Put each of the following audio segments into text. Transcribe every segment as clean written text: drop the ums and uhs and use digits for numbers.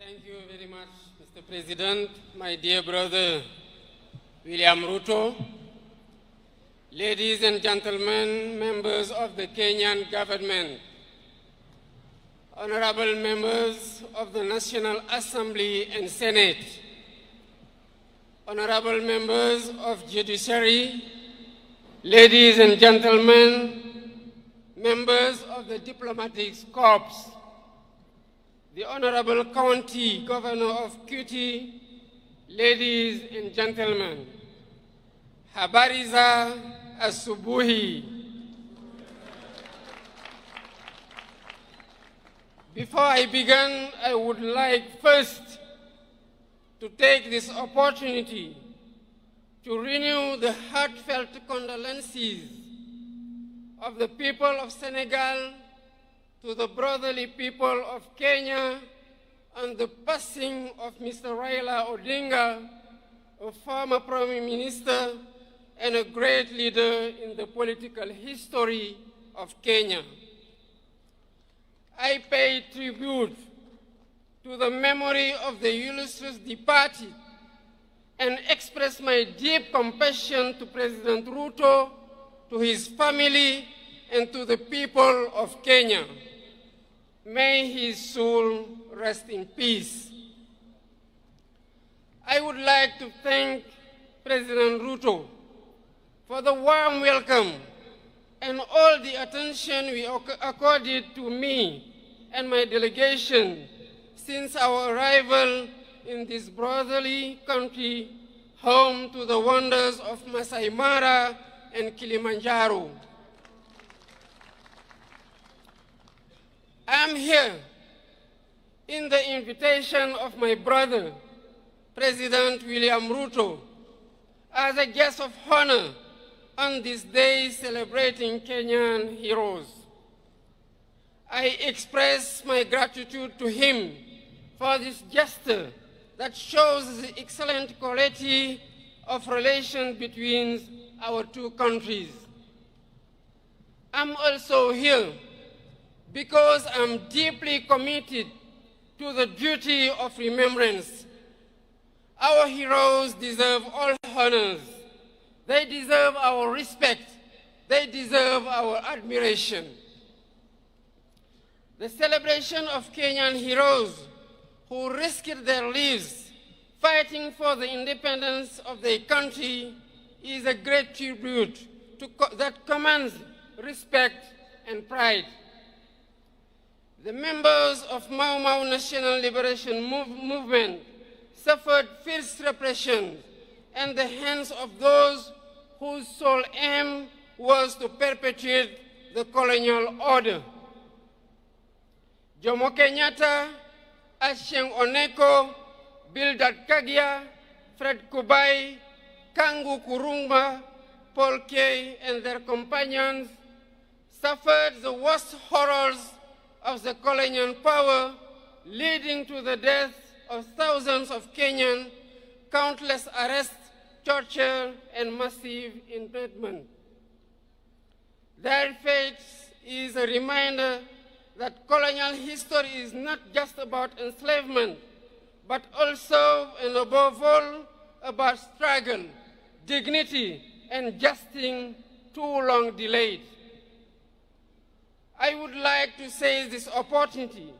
Thank you very much, Mr. President, my dear brother William Ruto, ladies and gentlemen, members of the Kenyan government, honorable members of the National Assembly and Senate, honorable members of Judiciary, ladies and gentlemen, members of the Diplomatic Corps, the Honorable County Governor of Kitu, ladies and gentlemen, habari za asubuhi. Before I begin, I would like first to take this opportunity to renew the heartfelt condolences of the people of Senegal to the brotherly people of Kenya on the passing of Mr. Raila Odinga, a former Prime Minister and a great leader in the political history of Kenya. I pay tribute to the memory of the illustrious departed and express my deep compassion to President Ruto, to his family, and to the people of Kenya. May his soul rest in peace. I would like to thank President Ruto for the warm welcome and all the attention we accorded to me and my delegation since our arrival in this brotherly country, home to the wonders of Masai Mara and Kilimanjaro. I am here in the invitation of my brother, President William Ruto, as a guest of honor on this day celebrating Kenyan heroes. I express my gratitude to him for this gesture that shows the excellent quality of relations between our two countries. I'm also here because I'm deeply committed to the duty of remembrance. Our heroes deserve all honors. They deserve our respect. They deserve our admiration. The celebration of Kenyan heroes who risked their lives fighting for the independence of their country is a great tribute that commands respect and pride. The members of Mau Mau National Liberation Movement suffered fierce repression at the hands of those whose sole aim was to perpetuate the colonial order. Jomo Kenyatta, Achieng Oneko, Bildad Kagia, Fred Kubai, Kangu Kurumba, Paul Kay, and their companions suffered the worst horrors of the colonial power, leading to the death of thousands of Kenyans, countless arrests, torture, and massive imprisonment. Their fate is a reminder that colonial history is not just about enslavement, but also and above all about struggle, dignity, and justice too long delayed. I would like to seize this opportunity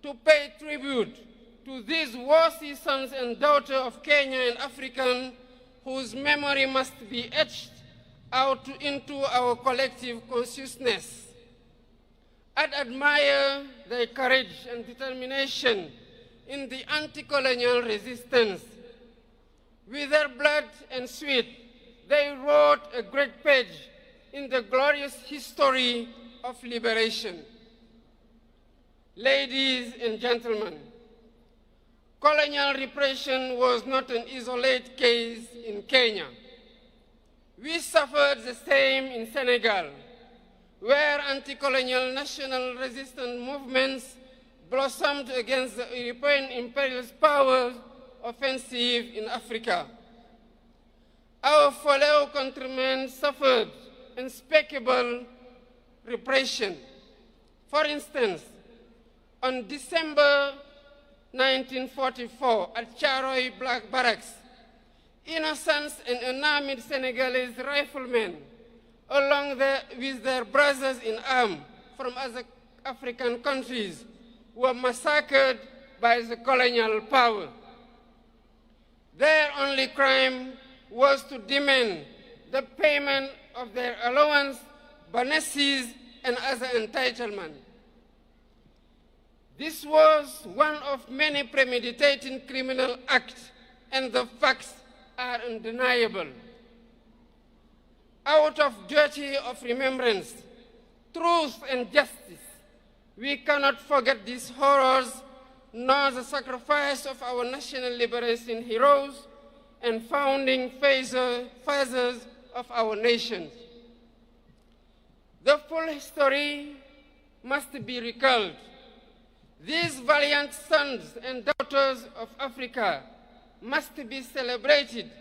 to pay tribute to these worthy sons and daughters of Kenya and African whose memory must be etched out into our collective consciousness. I'd admire their courage and determination in the anti-colonial resistance. With their blood and sweat, they wrote a great page in the glorious history of liberation. Ladies and gentlemen, colonial repression was not an isolated case in Kenya. We suffered the same in Senegal, where anti-colonial national resistance movements blossomed against the European imperialist power offensive in Africa. Our fellow countrymen suffered unspeakable repression. For instance, on December 1944 at Charoy Black Barracks, innocent and unarmed Senegalese riflemen, along with their brothers in arms from other African countries, were massacred by the colonial power. Their only crime was to demand the payment of their allowance, bonuses, and other entitlements. This was one of many premeditated criminal acts, and the facts are undeniable. Out of duty of remembrance, truth, and justice, we cannot forget these horrors, nor the sacrifice of our national liberation heroes and founding fathers of our nation. The full history must be recalled. These valiant sons and daughters of Africa must be celebrated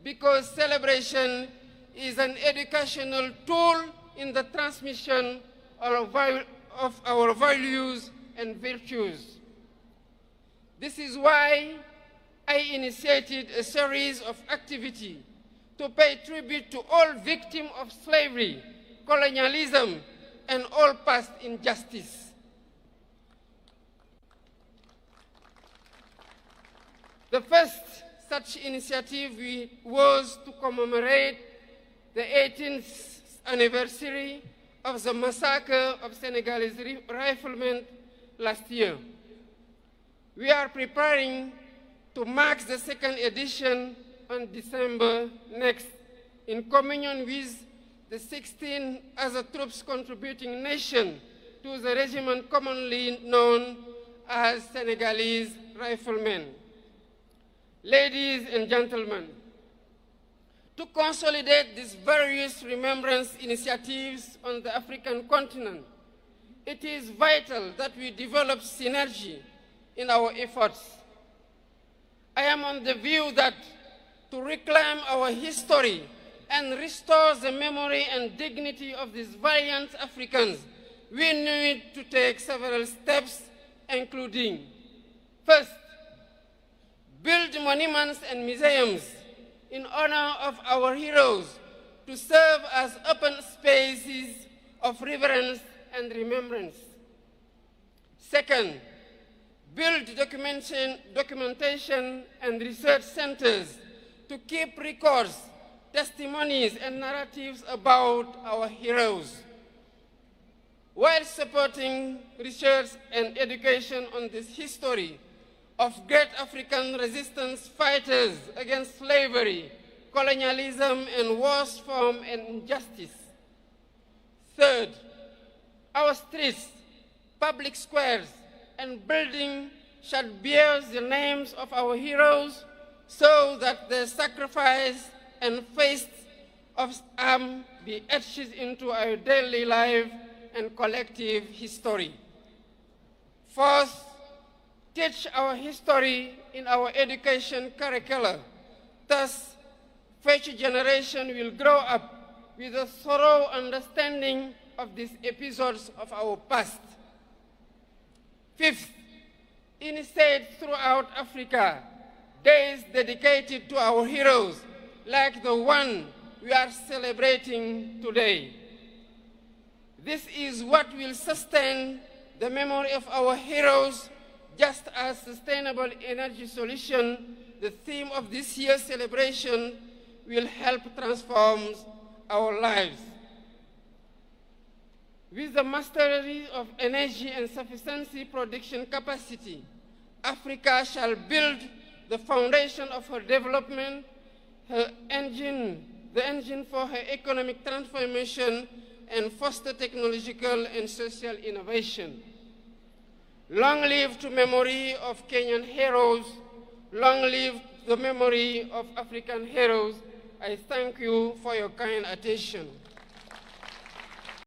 because celebration is an educational tool in the transmission of our values and virtues. This is why I initiated a series of activities to pay tribute to all victims of slavery, colonialism, and all past injustice. The first such initiative was to commemorate the 18th anniversary of the massacre of Senegalese riflemen last year. We are preparing to mark the second edition on December next, in communion with the 16 other troops contributing nations to the regiment commonly known as Senegalese riflemen. Ladies and gentlemen, to consolidate these various remembrance initiatives on the African continent, it is vital that we develop synergy in our efforts. I am on the view that to reclaim our history and restore the memory and dignity of these valiant Africans, we need to take several steps, including, first, build monuments and museums in honor of our heroes to serve as open spaces of reverence and remembrance. Second, build documentation and research centers to keep records, testimonies, and narratives about our heroes, while supporting research and education on this history of great African resistance fighters against slavery, colonialism, and worse form and injustice. Third, our streets, public squares, and buildings shall bear the names of our heroes so that their sacrifice and faith of arms be etched into our daily life and collective history. Fourth, teach our history in our education curricula. Thus, future generation will grow up with a thorough understanding of these episodes of our past. Fifth, initiate throughout Africa days dedicated to our heroes, like the one we are celebrating today. This is what will sustain the memory of our heroes, just as sustainable energy solution, the theme of this year's celebration, will help transform our lives. With the mastery of energy and sufficiency production capacity, Africa shall build the foundation of her development, the engine for her economic transformation, and foster technological and social innovation. Long live the memory of Kenyan heroes. Long live the memory of African heroes. I thank you for your kind attention.